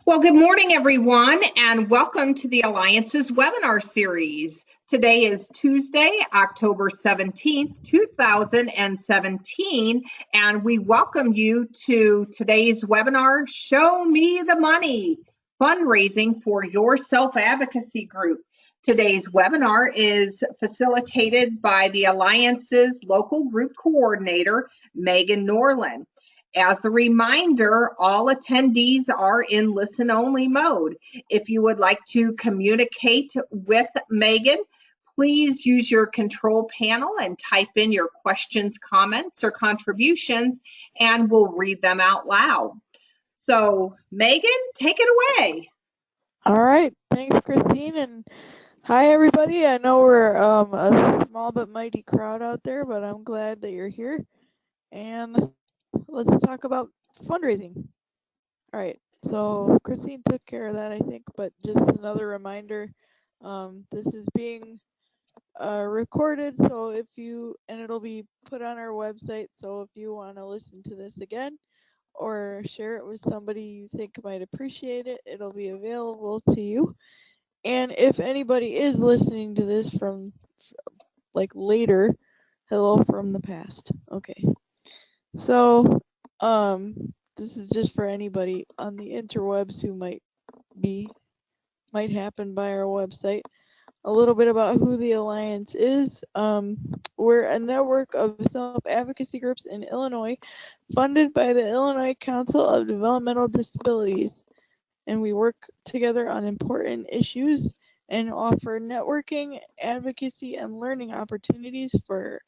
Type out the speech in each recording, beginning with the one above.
Well, good morning, everyone, and welcome to the Alliance's webinar series. Today is Tuesday, October 17th, 2017, and we welcome you to today's webinar, Show Me the Money, Fundraising for Your Self-Advocacy Group. Today's webinar is facilitated by the Alliance's local group coordinator, Megan Norland. As a reminder, all attendees are in listen-only mode. If you would like to communicate with Megan, please use your control panel and type in your questions, comments, or contributions, and we'll read them out loud. So, Megan, take it away. All right, thanks, Christine, and hi, everybody. I know we're a small but mighty crowd out there, but I'm glad that you're here, and let's talk about fundraising. All right, so Christine took care of that, I think, but just another reminder, this is being recorded, so and it'll be put on our website, so if you want to listen to this again or share it with somebody you think might appreciate it, it'll be available to you. And if anybody is listening to this from like later, hello from the past. Okay. So this is just for anybody on the interwebs who might happen by our website. A little bit about who the Alliance is. We're a network of self-advocacy groups in Illinois, funded by the Illinois Council of Developmental Disabilities, and we work together on important issues and offer networking, advocacy, and learning opportunities for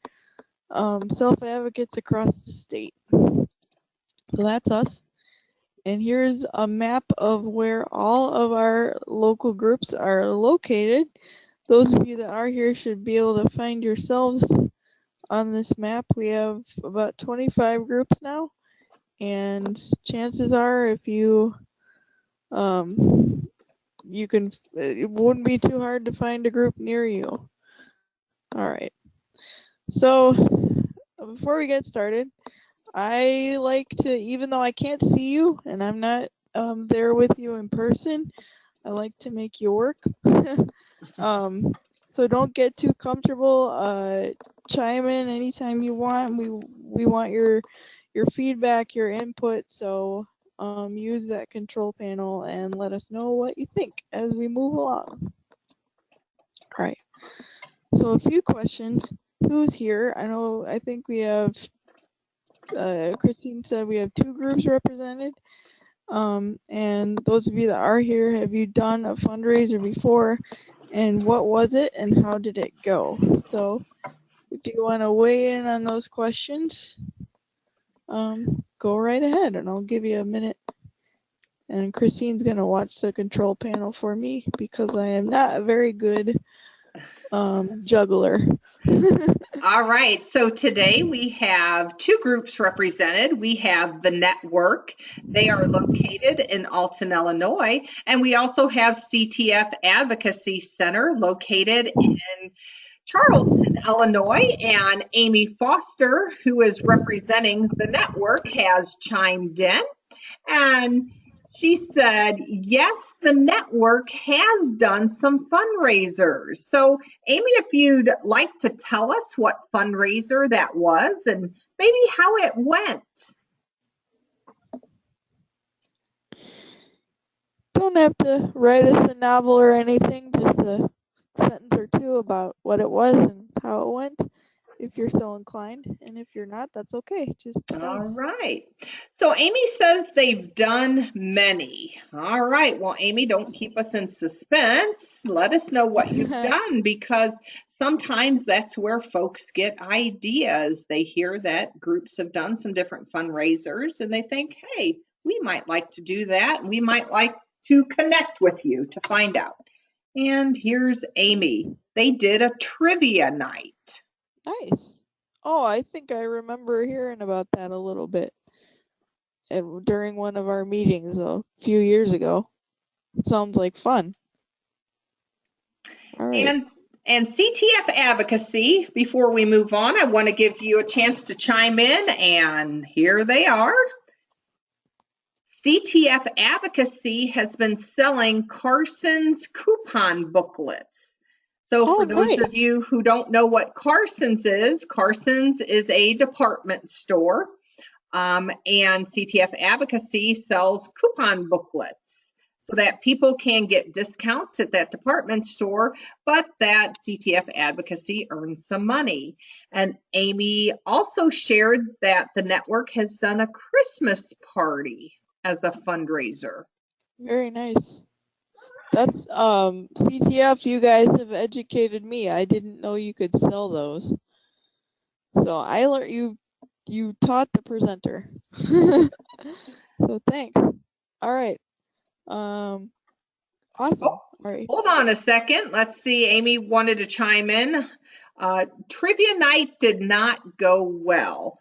self-advocates across the state. So that's us. And here's a map of where all of our local groups are located. Those of you that are here should be able to find yourselves on this map. We have about 25 groups now, and chances are if it wouldn't be too hard to find a group near you. All right. So before we get started, I like to, even though I can't see you and I'm not there with you in person, I like to make you work. So don't get too comfortable. Chime in anytime you want. We want your feedback, your input. So use that control panel and let us know what you think as we move along. All right. So a few questions. Who's here? I think we have, Christine said we have 2 groups represented. And those of you that are here, have you done a fundraiser before? And what was it and how did it go? So if you want to weigh in on those questions, go right ahead and I'll give you a minute. And Christine's going to watch the control panel for me because I am not a very good juggler. All right, so today we have 2 groups represented. We have the Network. They are located in Alton, Illinois, and we also have CTF Advocacy Center located in Charleston, Illinois, and Amy Foster, who is representing the Network, has chimed in, and she said, yes, the network has done some fundraisers. So, Amy, if you'd like to tell us what fundraiser that was and maybe how it went. Don't have to write us a novel or anything, just a sentence or 2 about what it was and how it went, if you're so inclined. And if you're not, that's okay. Just All right. So Amy says they've done many. All right. Well, Amy, don't keep us in suspense. Let us know what you've done because sometimes that's where folks get ideas. They hear that groups have done some different fundraisers and they think, hey, we might like to do that. We might like to connect with you to find out. And here's Amy. They did a trivia night. Nice. Oh, I think I remember hearing about that a little bit during one of our meetings a few years ago. It sounds like fun. All right. And CTF Advocacy, before we move on, I want to give you a chance to chime in, and here they are. CTF Advocacy has been selling Carson's coupon booklets. So Oh, for those nice. of you who don't know what Carson's is a department store. And CTF Advocacy sells coupon booklets so that people can get discounts at that department store, but that CTF Advocacy earns some money. And Amy also shared that the network has done a Christmas party as a fundraiser. Very nice. That's CTF, you guys have educated me. I didn't know you could sell those. So I learned you taught the presenter. So thanks. All right. Awesome. Oh, All right. hold on a second. Let's see. Amy wanted to chime in. Trivia night did not go well.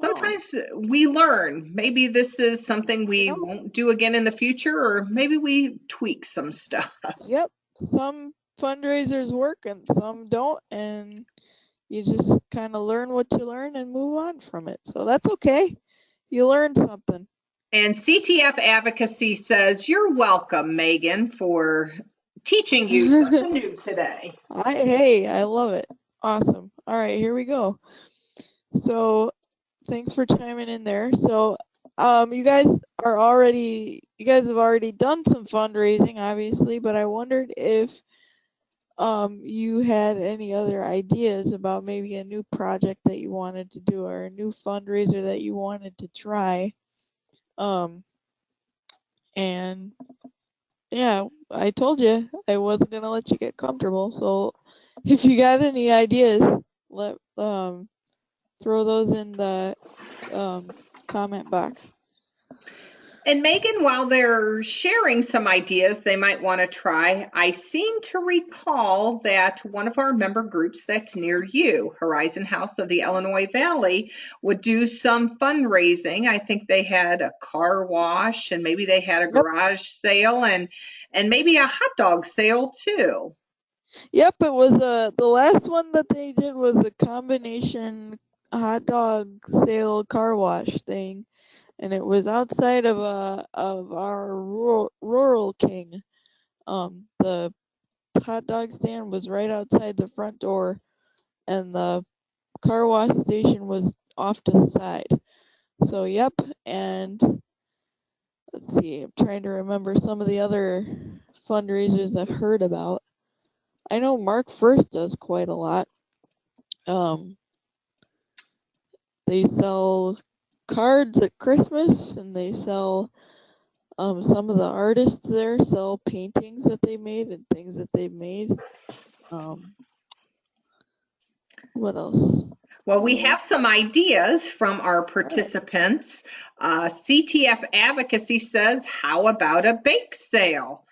Oh, Sometimes we learn. Maybe this is something we won't do again in the future, or maybe we tweak some stuff. yep. Some fundraisers work and some don't, and you just kind of learn what you learn and move on from it. So that's okay. You learned something. And CTF Advocacy says, "You're welcome, Megan, for teaching you something new today." Hey, I love it. Awesome. All right, here we go. So thanks for chiming in there. So you guys have already done some fundraising, obviously, but I wondered if you had any other ideas about maybe a new project that you wanted to do or a new fundraiser that you wanted to try. And yeah, I told you I wasn't gonna let you get comfortable. So if you got any ideas, let throw those in the comment box. And Megan, while they're sharing some ideas they might want to try, I seem to recall that one of our member groups that's near you, Horizon House of the Illinois Valley, would do some fundraising. I think they had a car wash and maybe they had a Yep. garage sale and maybe a hot dog sale too. Yep, it was the last one that they did was a combination hot dog sale car wash thing, and it was outside of our rural king. The hot dog stand was right outside the front door, and the car wash station was off to the side. So yep, and let's see, I'm trying to remember some of the other fundraisers I've heard about. I know Mark First does quite a lot. Um, they sell cards at Christmas, and they sell some of the artists there sell paintings that they made and things that they've made. What else? Well, we have some ideas from our participants. CTF Advocacy says, "How about a bake sale?"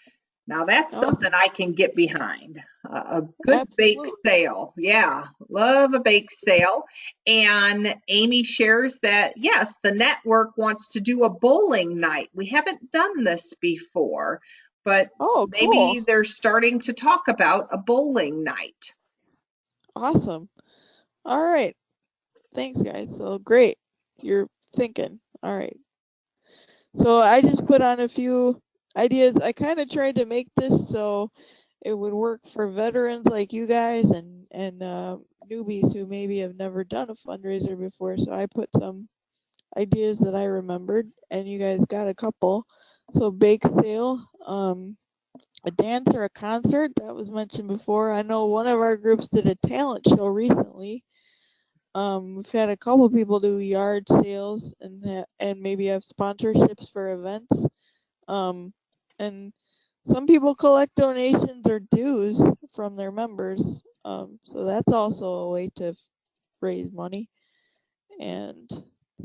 Now that's something I can get behind. A good bake sale. Yeah, love a bake sale. And Amy shares that, yes, the network wants to do a bowling night. We haven't done this before, but maybe they're starting to talk about a bowling night. Awesome. All right. Thanks, guys. So great. You're thinking. All right. So I just put on a few ideas. I kind of tried to make this so it would work for veterans like you guys and newbies who maybe have never done a fundraiser before. So I put some ideas that I remembered, and you guys got a couple. So bake sale, a dance or a concert that was mentioned before. I know one of our groups did a talent show recently. We've had a couple people do yard sales and maybe have sponsorships for events. And some people collect donations or dues from their members. So that's also a way to raise money. And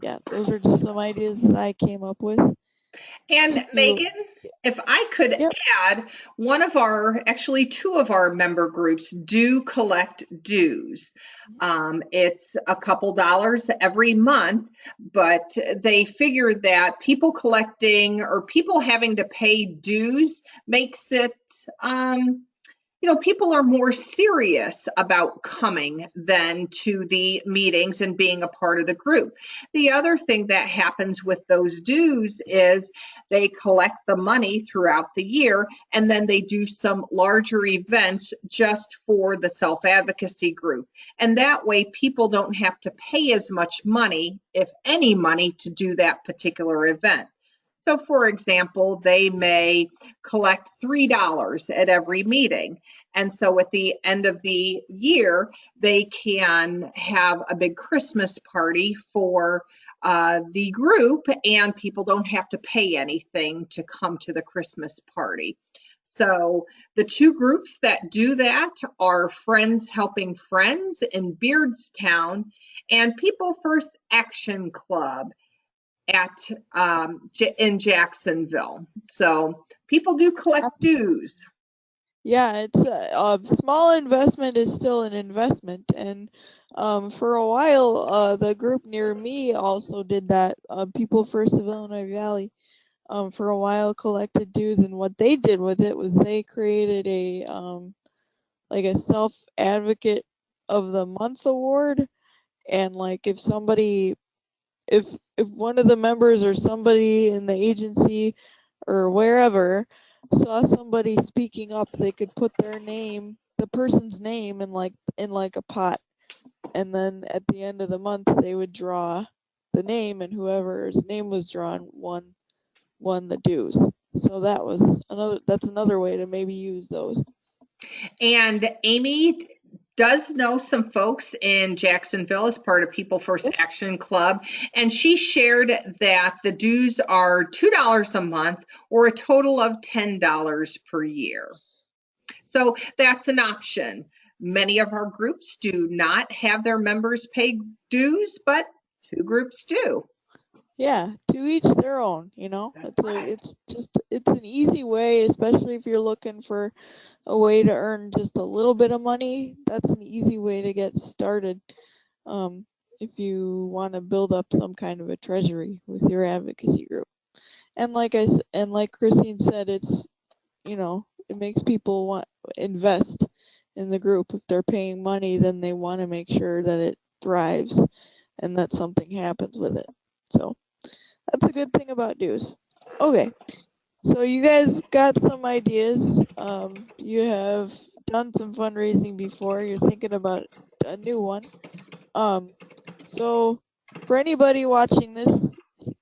yeah, those are just some ideas that I came up with. And Megan, if I could add, actually two of our member groups do collect dues. It's a couple dollars every month, but they figure that people collecting or people having to pay dues makes it people are more serious about coming than to the meetings and being a part of the group. The other thing that happens with those dues is they collect the money throughout the year, and then they do some larger events just for the self-advocacy group. And that way people don't have to pay as much money, if any money, to do that particular event. So, for example, they may collect $3 at every meeting. And so at the end of the year, they can have a big Christmas party for the group, and people don't have to pay anything to come to the Christmas party. So the two groups that do that are Friends Helping Friends in Beardstown and People First Action Club at in Jacksonville. So people do collect dues. Yeah, it's a small investment is still an investment, and for a while, the group near me also did that. People First of Illinois Valley, for a while collected dues, and what they did with it was they created a like a self advocate of the month award, and like if one of the members or somebody in the agency or wherever saw somebody speaking up, they could put their name, the person's name, in like a pot, and then at the end of the month they would draw the name, and whoever's name was drawn won the dues. So that's another way to maybe use those. And Amy does know some folks in Jacksonville as part of People First Action Club, and she shared that the dues are $2 a month or a total of $10 per year. So that's an option. Many of our groups do not have their members pay dues, but two groups do. Yeah, to each their own, That's It's right. it's an easy way, especially if you're looking for a way to earn just a little bit of money. That's an easy way to get started. Um, if you want to build up some kind of a treasury with your advocacy group. And like Christine said, it makes people want invest in the group. If they're paying money, then they want to make sure that it thrives and that something happens with it. So that's a good thing about dues. Okay, so you guys got some ideas. You have done some fundraising before. You're thinking about a new one. Um, so for anybody watching this,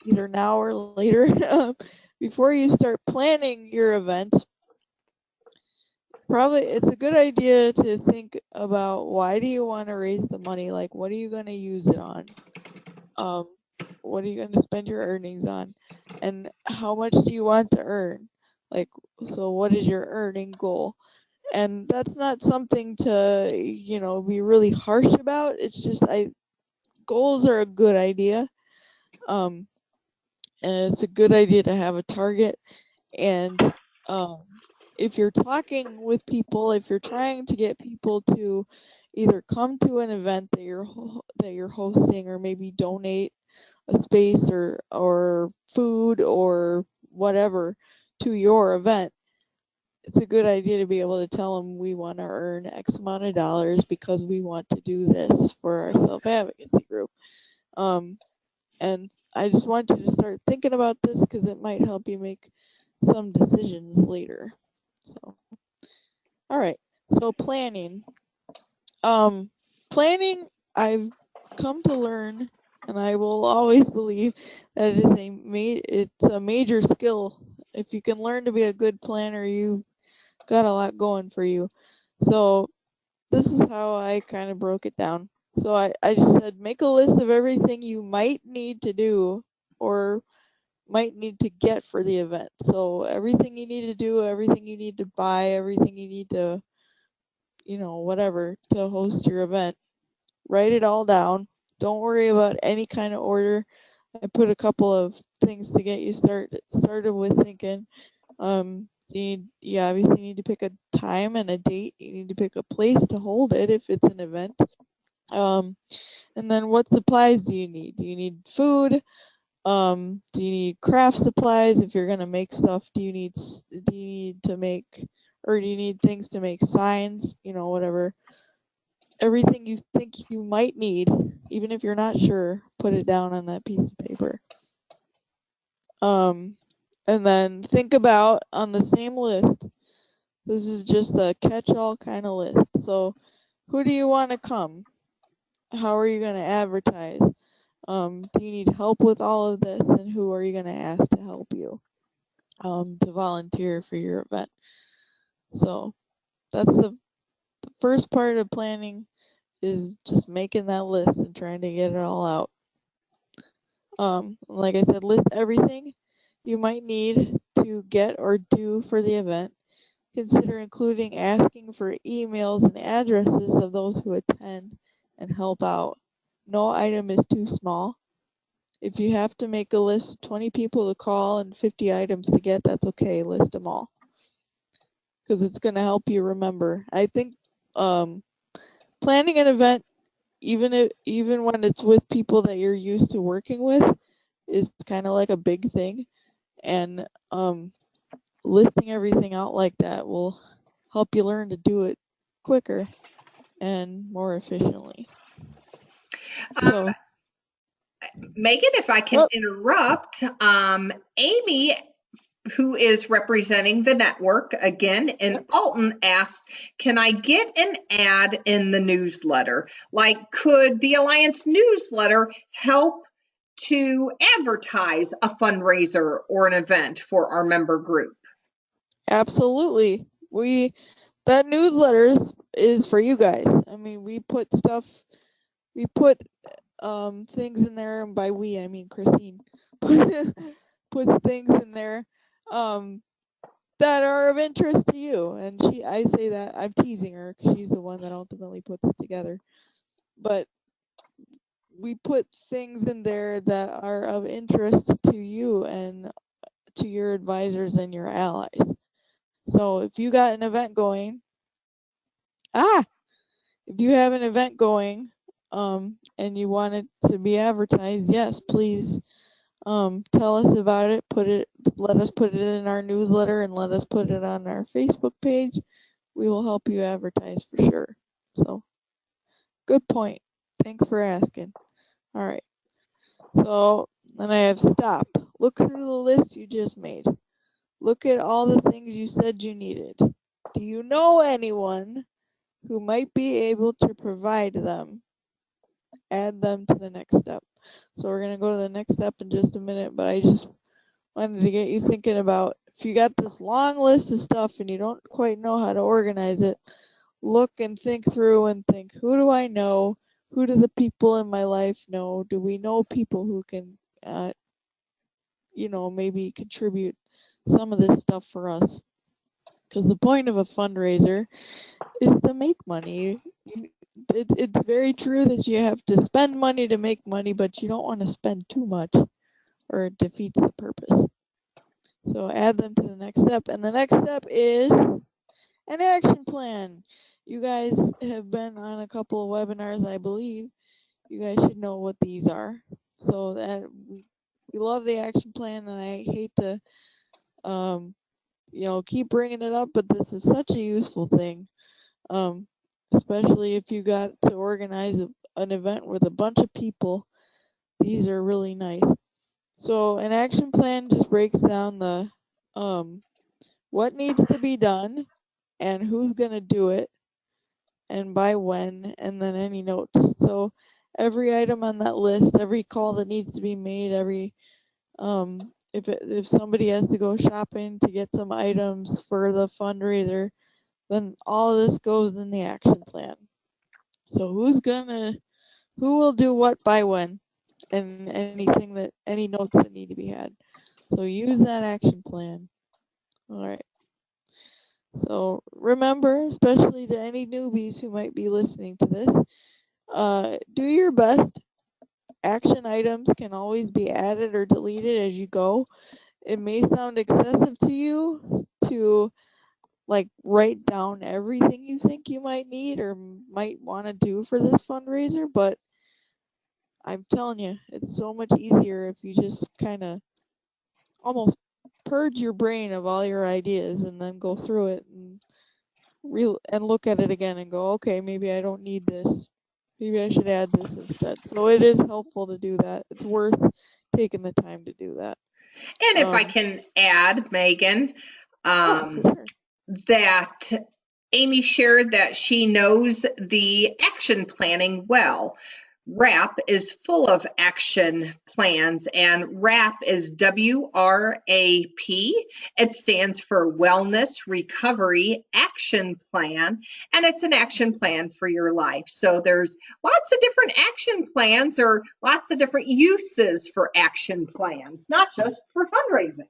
either now or later, before you start planning your event, probably it's a good idea to think about why do you want to raise the money? Like, what are you going to use it on? Um, what are you going to spend your earnings on? And how much do you want to earn? Like, so what is your earning goal? And that's not something to, be really harsh about. It's just goals are a good idea. Um, and it's a good idea to have a target. And um, if you're talking with people, if you're trying to get people to either come to an event that you're hosting, or maybe donate a space or food or whatever to your event, it's a good idea to be able to tell them we want to earn X amount of dollars because we want to do this for our self-advocacy group. And I just want you to start thinking about this because it might help you make some decisions later. So, all right. So planning. Um, Planning, I've come to learn, and I will always believe that it's a major skill. If you can learn to be a good planner, you got a lot going for you. So this is how I kind of broke it down. So I just said make a list of everything you might need to do or might need to get for the event. So everything you need to do, everything you need to buy, everything you need to, whatever to host your event. Write it all down. Don't worry about any kind of order. I put a couple of things to get you started with thinking. You obviously need to pick a time and a date. You need to pick a place to hold it if it's an event. Um, and then what supplies do you need? Do you need food? Do you need craft supplies if you're gonna make stuff? Do you need to make or do you need things to make signs, whatever. Everything you think you might need, even if you're not sure, put it down on that piece of paper. And then think about on the same list, this is just a catch-all kind of list. So who do you want to come? How are you going to advertise? Do you need help with all of this? And who are you going to ask to help you to volunteer for your event? So that's the first part of planning, is just making that list and trying to get it all out. Like I said, list everything you might need to get or do for the event. Consider including asking for emails and addresses of those who attend and help out. No item is too small. If you have to make a list, 20 people to call and 50 items to get, that's okay. List them all, because it's going to help you remember. I think planning an event, even when it's with people that you're used to working with, is kind of like a big thing. And listing everything out like that will help you learn to do it quicker and more efficiently. So, Megan, if I can interrupt, Amy, who is representing the network again in Alton, asked, can I get an ad in the newsletter? Like, could the Alliance newsletter help to advertise a fundraiser or an event for our member group? Absolutely. That newsletter is for you guys. I mean, we put things in there, and by we I mean Christine puts things in there that are of interest to you. And I say that, I'm teasing her because she's the one that ultimately puts it together. But we put things in there that are of interest to you and to your advisors and your allies. So if you got an event going, if you have an event going, and you want it to be advertised, yes, please tell us about it. Let us put it in our newsletter and let us put it on our Facebook page. We will help you advertise for sure. So, good point. Thanks for asking. All right. So then I have stop. Look through the list you just made. Look at all the things you said you needed. Do you know anyone who might be able to provide them? Add them to the next step. So we're going to go to the next step in just a minute, but I just wanted to get you thinking about, if you got this long list of stuff and you don't quite know how to organize it, look and think through and think, who do I know? Who do the people in my life know? Do we know people who can, maybe contribute some of this stuff for us? Because the point of a fundraiser is to make money. It's very true that you have to spend money to make money, but you don't want to spend too much or it defeats the purpose. So add them to the next step. And the next step is an action plan. You guys have been on a couple of webinars, I believe. You guys should know what these are. So that we love the action plan, and I hate to keep bringing it up, but this is such a useful thing, especially if you got to organize an event with a bunch of people. These are really nice. So an action plan just breaks down the what needs to be done and who's going to do it and by when, and then any notes. So every item on that list, every call that needs to be made, every if somebody has to go shopping to get some items for the fundraiser, then all of this goes in the action plan. So who will do what by when, and any notes that need to be had. So use that action plan. All right. So remember, especially to any newbies who might be listening to this, do your best. Action items can always be added or deleted as you go. It may sound excessive to you to write down everything you think you might need or might want to do for this fundraiser, but I'm telling you, it's so much easier if you just kind of almost purge your brain of all your ideas and then go through it and and look at it again and go, okay, maybe I don't need this. Maybe I should add this instead. So it is helpful to do that. It's worth taking the time to do that. And if I can add, Megan, For um, sure. that Amy shared that she knows the action planning well. RAP is full of action plans, and RAP is WRAP. It stands for Wellness Recovery Action Plan, and it's an action plan for your life. So there's lots of different action plans or lots of different uses for action plans, not just for fundraising.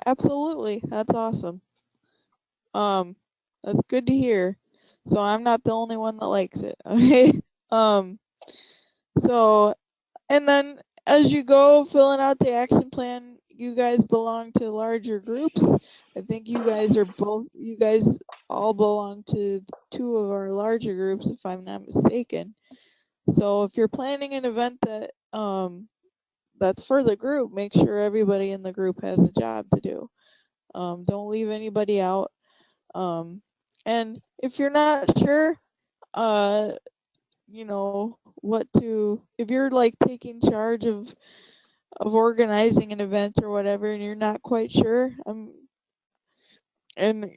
Absolutely. That's awesome. Um, that's good to hear. So I'm not the only one that likes it. Okay. Um, so and then as you go filling out the action plan, you guys belong to larger groups. I think you guys all belong to two of our larger groups, if I'm not mistaken. So if you're planning an event that's for the group, make sure everybody in the group has a job to do. Don't leave anybody out. Um, and if you're not sure, uh, if you're like taking charge of organizing an event or whatever, and you're not quite sure, and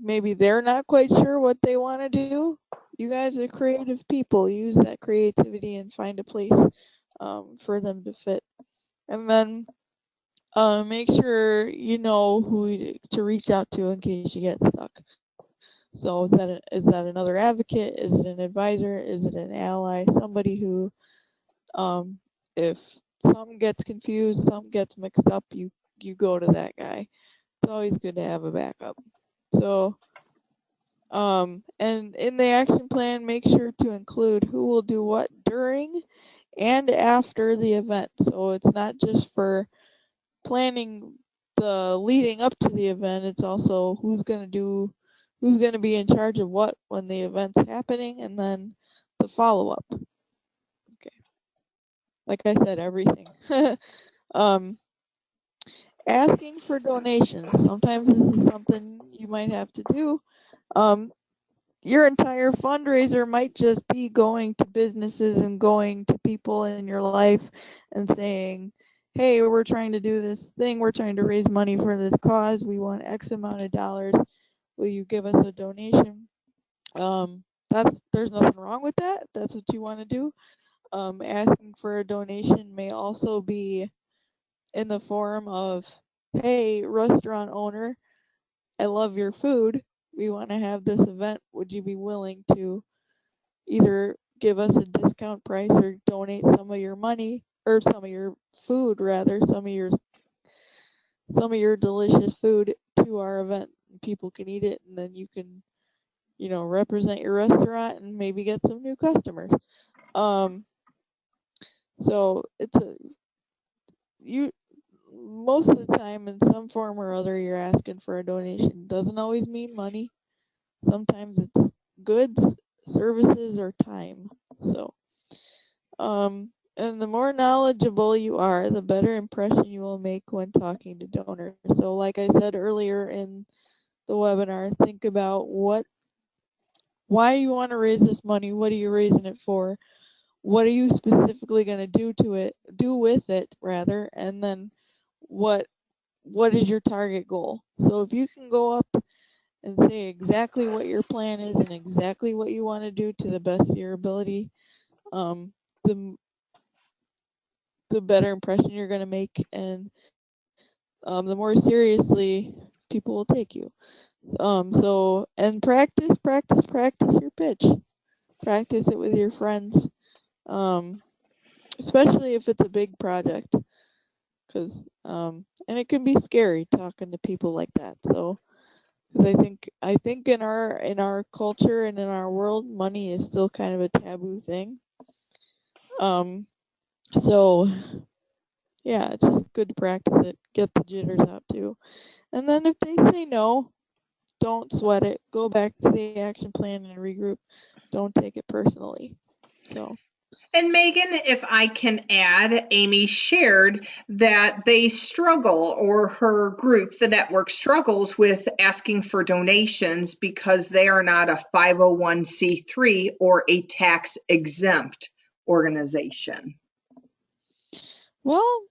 maybe they're not quite sure what they want to do, you guys are creative people. Use that creativity and find a place for them to fit. And then make sure you know who to reach out to in case you get stuck. So is that another advocate? Is it an advisor? Is it an ally? Somebody who, if something gets confused, something gets mixed up, you go to that guy. It's always good to have a backup. So, and in the action plan, make sure to include who will do what during and after the event. So it's not just for planning the leading up to the event, it's also who's going to be in charge of what when the event's happening, and then the follow up. Okay. Like I said, everything. um Asking for donations. Sometimes this is something you might have to do. Um your entire fundraiser might just be going to businesses and going to people in your life and saying, hey, we're trying to do this thing. We're trying to raise money for this cause. We want X amount of dollars. Will you give us a donation? There's nothing wrong with that. That's what you want to do. Asking for a donation may also be in the form of, hey, restaurant owner, I love your food. We want to have this event. Would you be willing to either give us a discount price or donate some of your money or some of your food rather, some of your delicious food to our event. People can eat it and then you can, represent your restaurant and maybe get some new customers. Um so it's a you most of the time in some form or other you're asking for a donation. Doesn't always mean money. Sometimes it's goods, services, or time. So and the more knowledgeable you are, the better impression you will make when talking to donors. So like I said earlier in the webinar, think about why you want to raise this money, what are you raising it for? What are you specifically going to do with it rather, and then what is your target goal? So if you can go up and say exactly what your plan is and exactly what you want to do to the best of your ability, um, the the better impression you're going to make, and the more seriously people will take you. So and practice your pitch. Practice it with your friends, especially if it's a big project, because and it can be scary talking to people like that. So, because I think in our culture and in our world, money is still kind of a taboo thing. Um, so yeah, it's just good to practice it, get the jitters out too. And then if they say no, don't sweat it. Go back to the action plan and regroup. Don't take it personally. So And Megan, if I can add, Amy shared that they struggle, or her group, the network, struggles with asking for donations because they are not a 501c3 or a tax exempt organization. Well,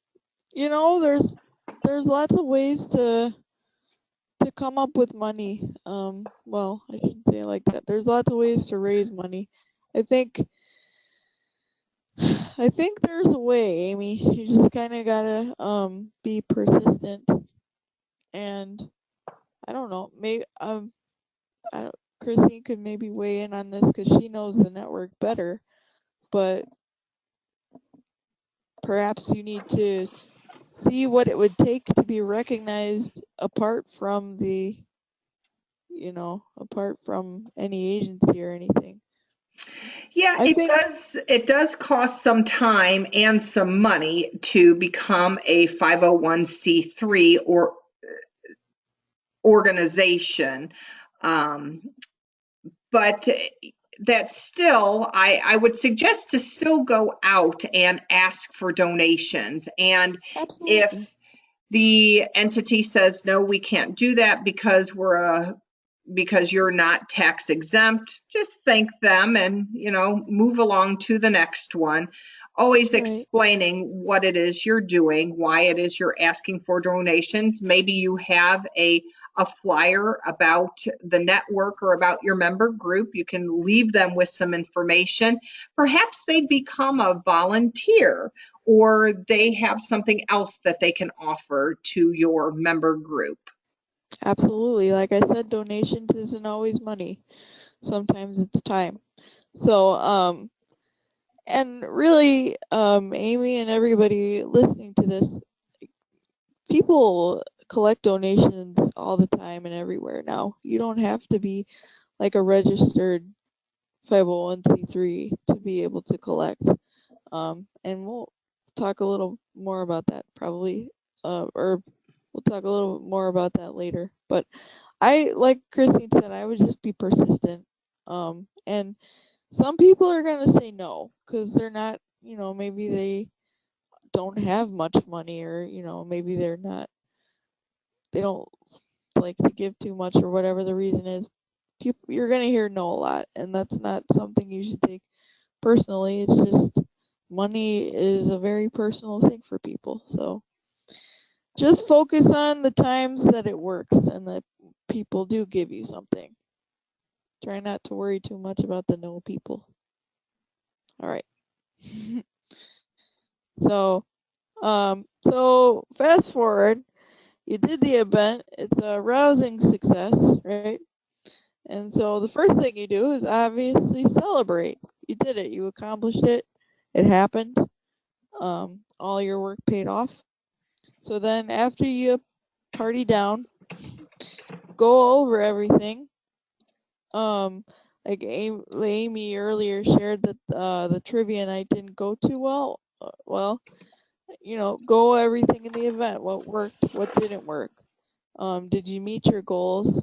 there's lots of ways to come up with money. Well, I shouldn't say it like that. There's lots of ways to raise money. I think I think there's a way, Amy. You just kind of gotta be persistent, and I don't know, maybe I don't, Christine could maybe weigh in on this because she knows the network better, but perhaps you need to see what it would take to be recognized apart from apart from any agency or anything. Yeah, I think it does cost some time and some money to become a 501c3 or organization. Um, but that still, I would suggest to still go out and ask for donations. And if absolutely the entity says, no, we can't do that because you're not tax exempt, just thank them and move along to the next one, always right. explaining what it is you're doing, why it is you're asking for donations. Maybe you have a flyer about the network or about your member group. You can leave them with some information. Perhaps they become a volunteer, or they have something else that they can offer to your member group. Absolutely. Like I said, donations isn't always money. Sometimes it's time. So, and really, Amy and everybody listening to this, people collect donations all the time and everywhere now. You don't have to be like a registered 501c3 to be able to collect. And we'll talk a little more about that probably, or we'll talk a little more about that later. But like Christine said, I would just be persistent. And some people are gonna say no because they're not, maybe they don't have much money, or maybe they don't like to give too much, or whatever the reason is. You're gonna hear no a lot, and that's not something you should take personally. It's just money is a very personal thing for people. So just focus on the times that it works and that people do give you something. Try not to worry too much about the no people. All right. So fast forward, you did the event. It's a rousing success, right? And so the first thing you do is obviously celebrate. You did it. You accomplished it. It happened. All your work paid off. So then after you party down, go over everything. Like Amy earlier shared that the trivia night didn't go too well. Well, go everything in the event. What worked? What didn't work? Did you meet your goals?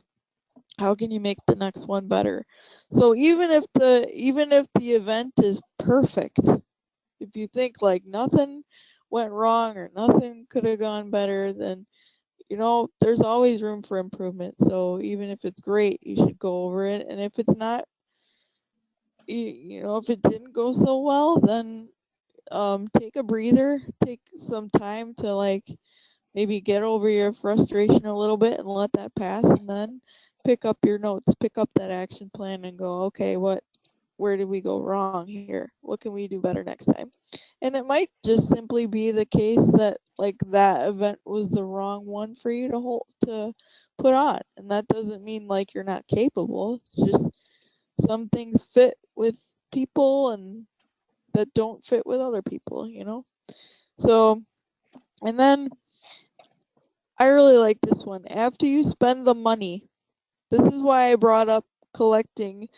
How can you make the next one better? So even if the event is perfect, if you think like nothing went wrong or nothing could have gone better, then there's always room for improvement. So even if it's great, you should go over it. And if it's not, if it didn't go so well, then take a breather, take some time to like maybe get over your frustration a little bit and let that pass, and then pick up your notes, pick up that action plan and go, okay, where did we go wrong here? What can we do better next time? And it might just simply be the case that like that event was the wrong one for you to put on. And that doesn't mean like you're not capable. It's just some things fit with people and that don't fit with other people. So, and then I really like this one. After you spend the money, this is why I brought up collecting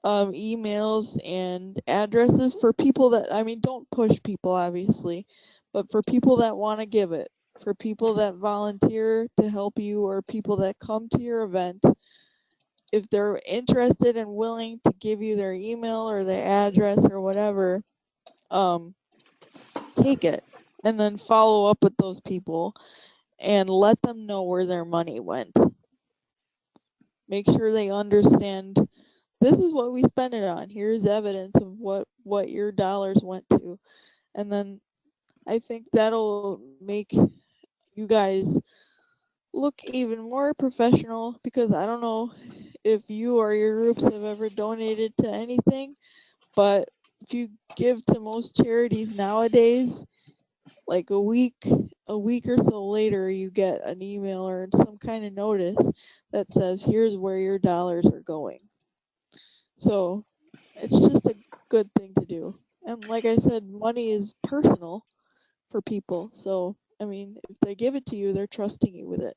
emails and addresses for people that, I mean, don't push people, obviously, but for people that want to give it, for people that volunteer to help you, or people that come to your event, if they're interested and willing to give you their email or their address or whatever, take it and then follow up with those people and let them know where their money went. Make sure they understand this is what we spent it on. Here's evidence of what your dollars went to. And then I think that'll make you guys look even more professional, because I don't know if you or your groups have ever donated to anything, but if you give to most charities nowadays, like a week or so later, you get an email or some kind of notice that says, here's where your dollars are going. So it's just a good thing to do. And like I said, money is personal for people. So, I mean, if they give it to you, they're trusting you with it.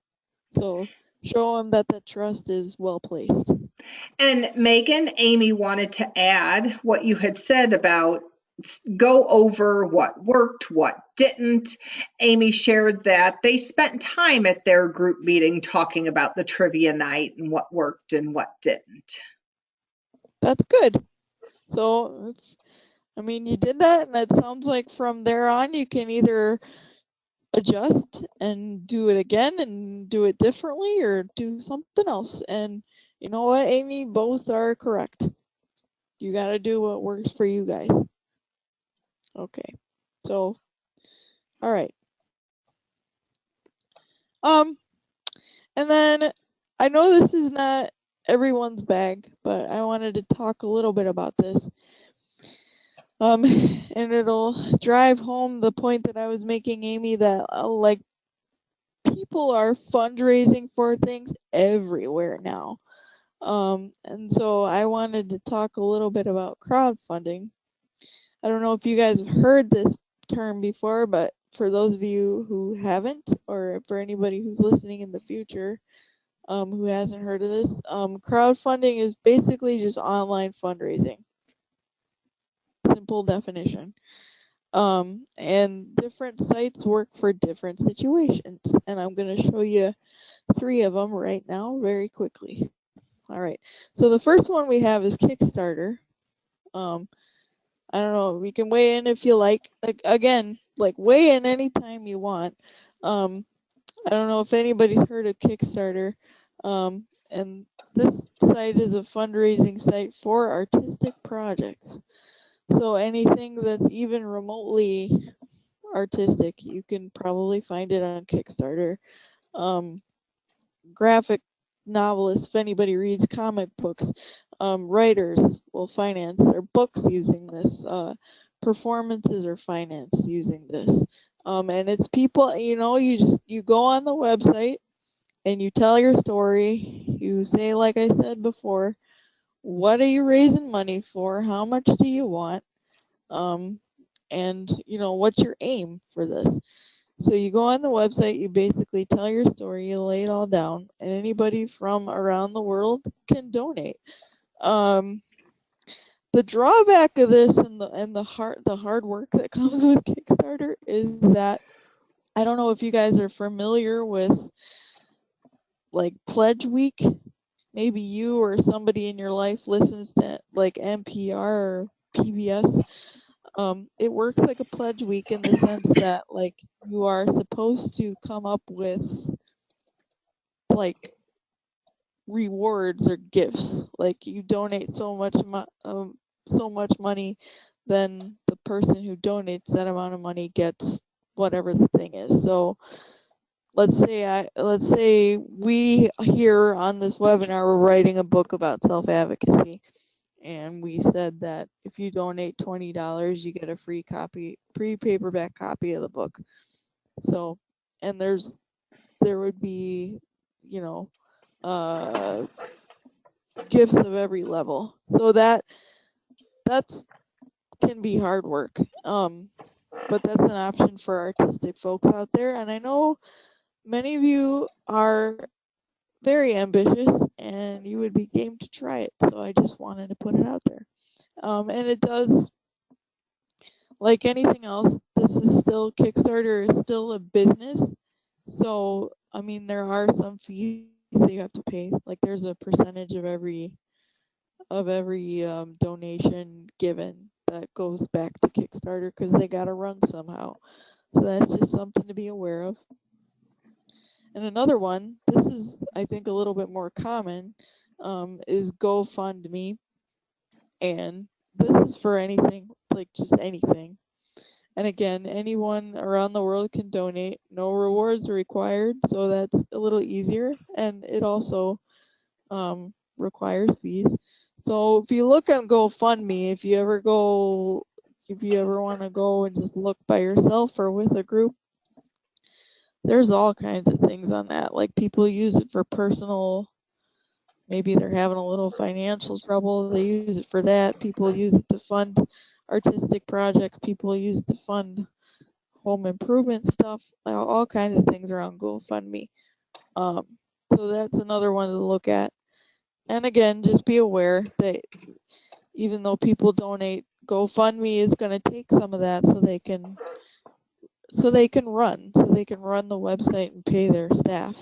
So show them that that trust is well placed. And Megan, Amy wanted to add what you had said about go over what worked, what didn't. Amy shared that they spent time at their group meeting talking about the trivia night and what worked and what didn't. That's good. So, I mean, you did that, and it sounds like from there on, you can either adjust and do it again and do it differently or do something else. And you know what, Amy? Both are correct. You got to do what works for you guys. Okay. So, all right. And then I know this is not everyone's bag, but I wanted to talk a little bit about this. And it'll drive home the point that I was making, Amy, that like people are fundraising for things everywhere now. And so I wanted to talk a little bit about crowdfunding. I don't know if you guys have heard this term before, but for those of you who haven't, or for anybody who's listening in the future who hasn't heard of this, crowdfunding is basically just online fundraising. Simple definition. And different sites work for different situations. And I'm going to show you 3 of them right now very quickly. All right. So the first one we have is Kickstarter. I don't know. We can weigh in if you like. Like again, like weigh in anytime you want. I don't know if anybody's heard of Kickstarter. And this site is a fundraising site for artistic projects. So anything that's even remotely artistic, you can probably find it on Kickstarter. Graphic novelists, if anybody reads comic books, writers will finance their books using this. Performances are financed using this. And it's people, you go on the website and you tell your story. You say, like I said before, what are you raising money for? How much do you want? And what's your aim for this? So you go on the website, you basically tell your story, you lay it all down, and anybody from around the world can donate. The drawback of this and the hard work that comes with Kickstarter is that I don't know if you guys are familiar with like Pledge Week. Maybe you or somebody in your life listens to like NPR or PBS. It works like a pledge week in the sense that like you are supposed to come up with like rewards or gifts. Like you donate so much money, then the person who donates that amount of money gets whatever the thing is. So let's say we here on this webinar we're writing a book about self-advocacy. And we said that if you donate $20, you get a free paperback copy of the book. So, and there would be, you know, gifts of every level. So that's can be hard work. But that's an option for artistic folks out there. And I know many of you are very ambitious and you would be game to try it. So I just wanted to put it out there. And it does, like anything else, Kickstarter is still a business. So, I mean, there are some fees that you have to pay. Like there's a percentage of every donation given that goes back to Kickstarter because they got to run somehow. So that's just something to be aware of. And another one, this is, I think, a little bit more common, is GoFundMe. And this is for anything, like just anything. And again, anyone around the world can donate. No rewards are required, so that's a little easier. And it also requires fees. So if you look on GoFundMe, if you ever want to go and just look by yourself or with a group, there's all kinds of things on that. Like people use it for personal, maybe they're having a little financial trouble, they use it for that. People use it to fund artistic projects. People use it to fund home improvement stuff. All kinds of things around GoFundMe. So that's another one to look at. And again, just be aware that even though people donate, GoFundMe is going to take some of that so they can run the website and pay their staff.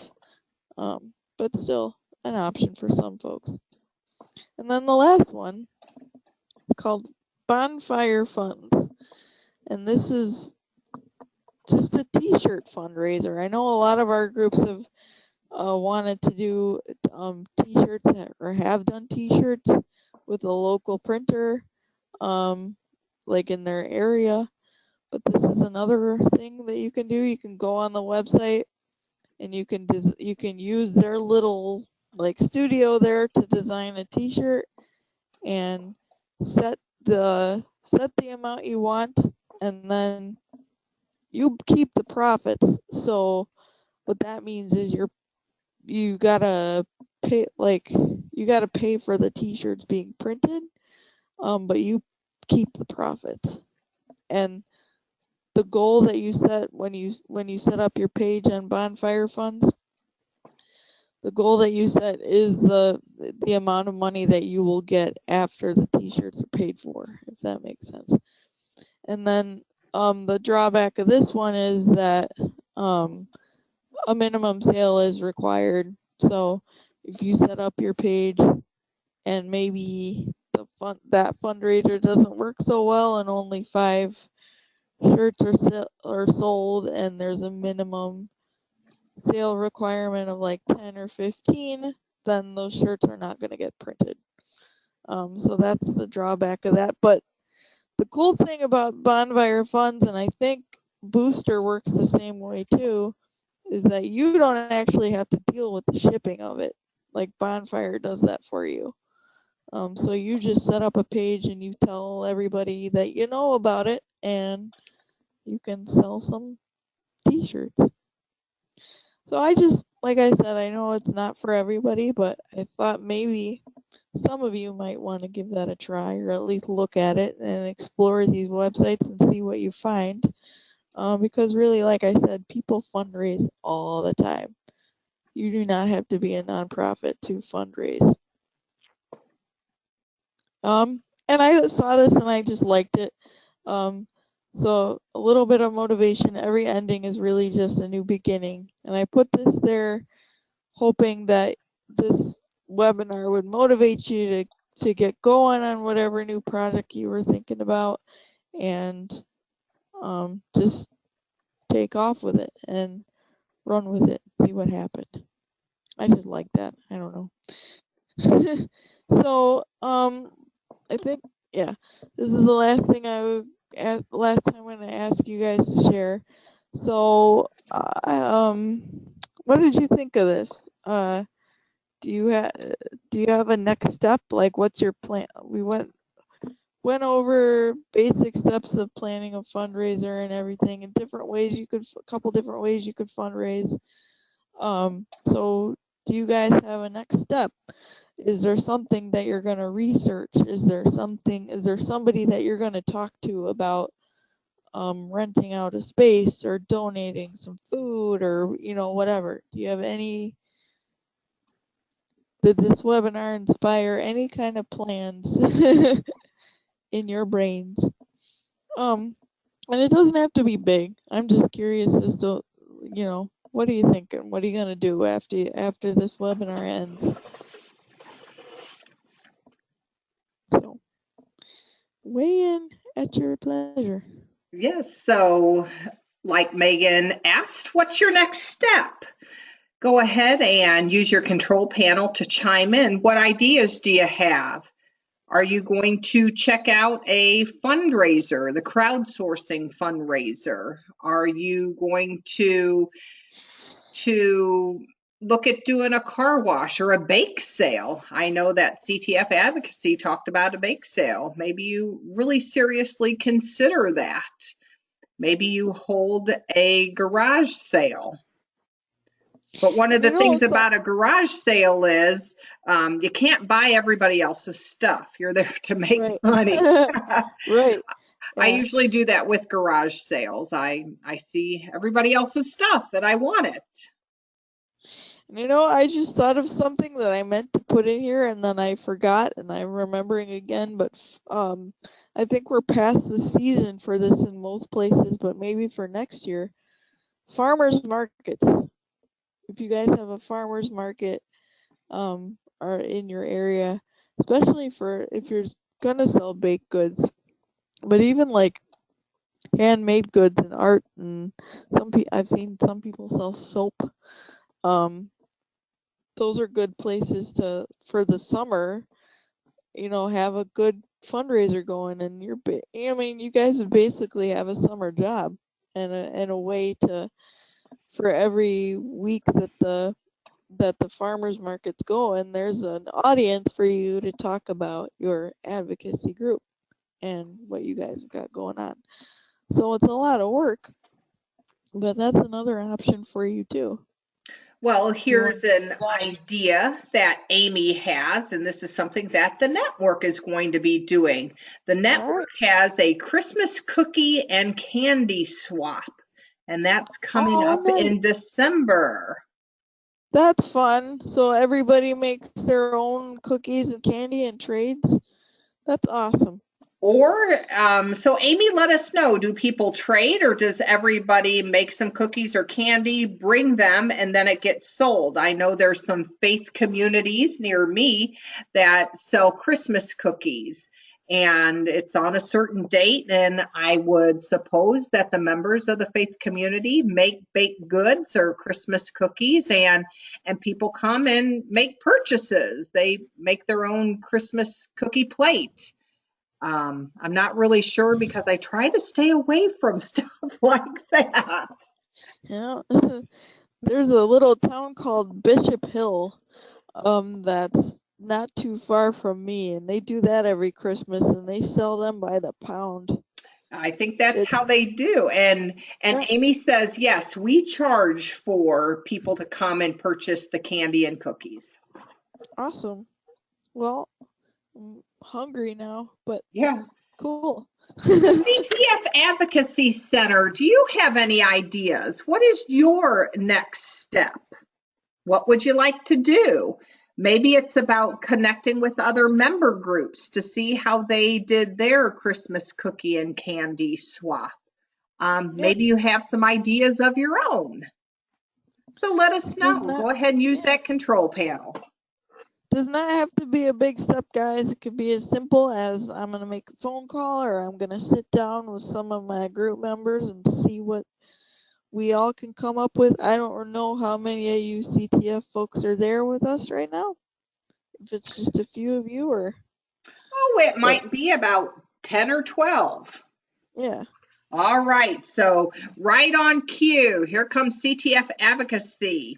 But still an option for some folks. And then the last one is called Bonfire Funds. And this is just a t-shirt fundraiser. I know a lot of our groups have wanted to do t-shirts or have done t-shirts with a local printer, like in their area. But this is another thing that you can do. You can go on the website and you can use their little like studio there to design a t-shirt and set the amount you want, and then you keep the profits. So what that means is you gotta pay for the t-shirts being printed, but you keep the profits. And the goal that you set when you set up your page on Bonfire Funds, the goal that you set is the amount of money that you will get after the t-shirts are paid for, if that makes sense. And then the drawback of this one is that a minimum sale is required. So if you set up your page and maybe that fundraiser doesn't work so well and only 5 shirts are sold and there's a minimum sale requirement of like 10 or 15, then those shirts are not going to get printed. So that's the drawback of that. But the cool thing about Bonfire Funds, and I think Booster works the same way too, is that you don't actually have to deal with the shipping of it. Like Bonfire does that for you. So you just set up a page and you tell everybody that you know about it, and you can sell some t-shirts. So like I said, I know it's not for everybody, but I thought maybe some of you might want to give that a try, or at least look at it and explore these websites and see what you find. Because really, like I said, people fundraise all the time. You do not have to be a nonprofit to fundraise. And I saw this and I just liked it. So a little bit of motivation. Every ending is really just a new beginning. And I put this there hoping that this webinar would motivate you to get going on whatever new project you were thinking about, and just take off with it and run with it, see what happened. I just like that. I don't know. So I think, yeah, this is the last thing last time I'm gonna ask you guys to share. So what did you think of this? Do you have a next step? Like, what's your plan? We went over basic steps of planning a fundraiser and everything, and a couple different ways you could fundraise. So do you guys have a next step? Is there something that you're going to research? Is there somebody that you're going to talk to about renting out a space or donating some food, or whatever? Do you have did this webinar inspire any kind of plans in your brains? And it doesn't have to be big. I'm just curious as to, what are you thinking? What are you gonna do after this webinar ends? So weigh in At your pleasure. Yes. So, like Megan asked, what's your next step? Go ahead and use your control panel to chime in. What ideas do you have? Are you going to check out a fundraiser, the crowdsourcing fundraiser? Are you going to look at doing a car wash or a bake sale? I know that CTF Advocacy talked about a bake sale. Maybe you really seriously consider that. Maybe you hold a garage sale. But one of the things about a garage sale is you can't buy everybody else's stuff. You're there to make right. money. Right. I Yeah. usually do that with garage sales. I see everybody else's stuff and I want it. I just thought of something that I meant to put in here and then I forgot and I'm remembering again, but I think we're past the season for this in most places, but maybe for next year. Farmers markets. If you guys have a farmers market are in your area, especially for if you're gonna sell baked goods, but even like handmade goods and art and I've seen some people sell soap. Um, those are good places to for the summer. Have a good fundraiser going, and I mean, you guys would basically have a summer job and a way to for every week that the farmers markets go, and there's an audience for you to talk about your advocacy group and what you guys have got going on. So it's a lot of work, but that's another option for you too. Well, If you want here's to do an that. idea that Amy has, and this is something that the network is going to be doing. The All network right. has a Christmas cookie and candy swap, and that's coming Oh, up nice. in December. That's fun. So everybody makes their own cookies and candy and trades. That's awesome. Or, so Amy, let us know. Do people trade or does everybody make some cookies or candy, bring them, and then it gets sold? I know there's some faith communities near me that sell Christmas cookies and it's on a certain date. And I would suppose that the members of the faith community make baked goods or Christmas cookies and people come and make purchases. They make their own Christmas cookie plate. I'm not really sure because I try to stay away from stuff like that. Yeah. There's a little town called Bishop Hill, that's not too far from me, and they do that every Christmas, and they sell them by the pound. I think that's how It's they do. And Yeah, Amy says, yes, we charge for people to come and purchase the candy and cookies. awesome. Well, I'm hungry now, but Yeah. cool. The CTF Advocacy Center, do you have any ideas? What is your next step? What would you like to do? Maybe it's about connecting with other member groups to see how they did their Christmas cookie and candy swap. Yeah, Maybe you have some ideas of your own. So let us does know. not Go ahead and use yeah that control panel. does not have to be a big step, guys. It could be as simple as I'm gonna make a phone call, or I'm gonna sit down with some of my group members and see what we all can come up with. I don't know how many of you CTF folks are there with us right now. If it's just a few of you, or Oh, it but might be about 10 or 12. yeah. All right, so right on cue, here comes CTF Advocacy.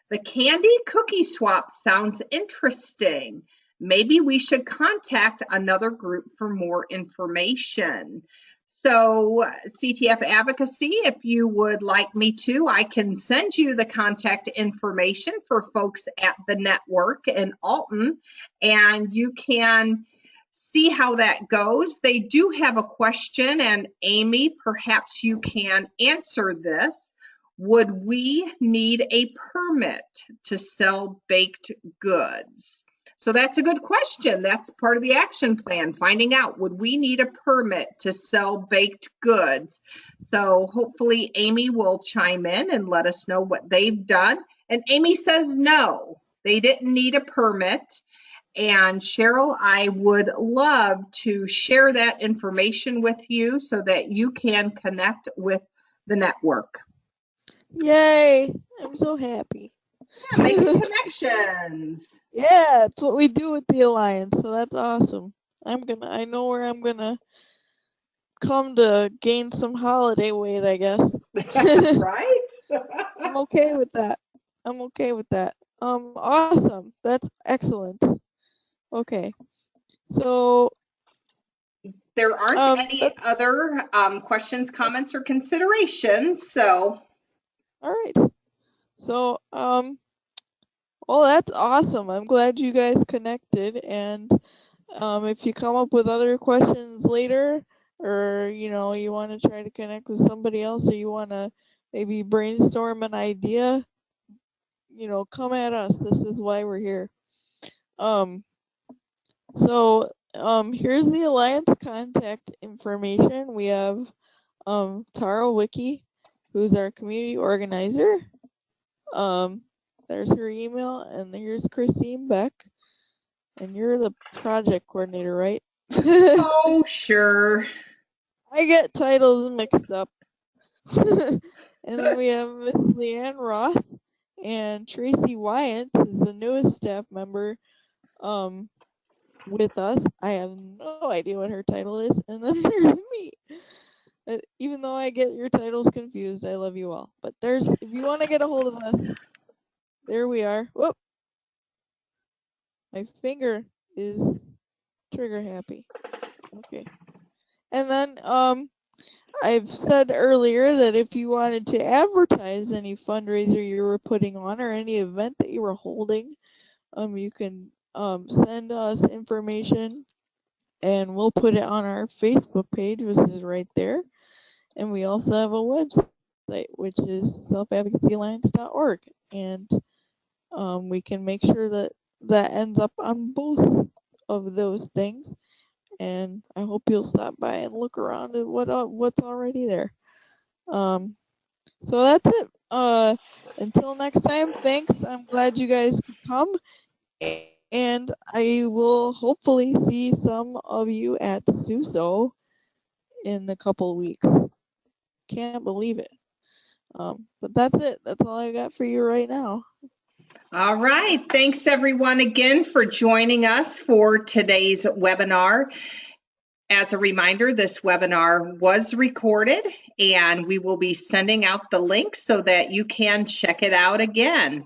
The candy cookie swap sounds interesting. Maybe we should contact another group for more information. So, CTF Advocacy, if you would like me to, I can send you the contact information for folks at the network in Alton, and you can see how that goes. They do have a question, and Amy, perhaps you can answer this. Would we need a permit to sell baked goods? So that's a good question. That's part of the action plan, finding out, would we need a permit to sell baked goods? So hopefully Amy will chime in and let us know what they've done. And Amy says no, they didn't need a permit. And Cheryl, I would love to share that information with you so that you can connect with the network. Yay! I'm so happy. Yeah, making connections. Yeah, it's what we do with the Alliance, so that's awesome. I know where I'm gonna come to gain some holiday weight, I guess. Right? I'm okay with that. I'm okay with that. Awesome. That's excellent. Okay. So, There aren't any that's other questions, comments, or considerations. So, all right. So, well, that's awesome. I'm glad you guys connected. And if you come up with other questions later, or you want to try to connect with somebody else, or you want to maybe brainstorm an idea, come at us. This is why we're here. Um, so here's the Alliance contact information. We have Tara Wiki, who's our community organizer. Um, there's her email, and here's Christine Beck, and you're the project coordinator, right? oh, sure. I get titles mixed up. And then we have Miss Leanne Roth and Tracy Wyant is the newest staff member with us. I have no idea what her title is. And then there's me. Even though I get your titles confused, I love you all. But if you want to get a hold of us, there we are. Whoop. My finger is trigger happy. Okay. And then I've said earlier that if you wanted to advertise any fundraiser you were putting on or any event that you were holding, you can send us information and we'll put it on our Facebook page, which is right there. And we also have a website, which is selfadvocacyalliance.org. And we can make sure that that ends up on both of those things. And I hope you'll stop by and look around at what's already there. So that's it. Until next time, thanks. I'm glad you guys could come. And I will hopefully see some of you at Suso in a couple weeks. Can't believe it. But that's it. That's all I got for you right now. All right. Thanks, everyone, again for joining us for today's webinar. As a reminder, this webinar was recorded and we will be sending out the link so that you can check it out again.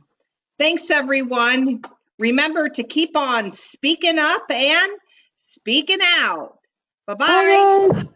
Thanks, everyone. Remember to keep on speaking up and speaking out. Bye-bye. Bye, guys.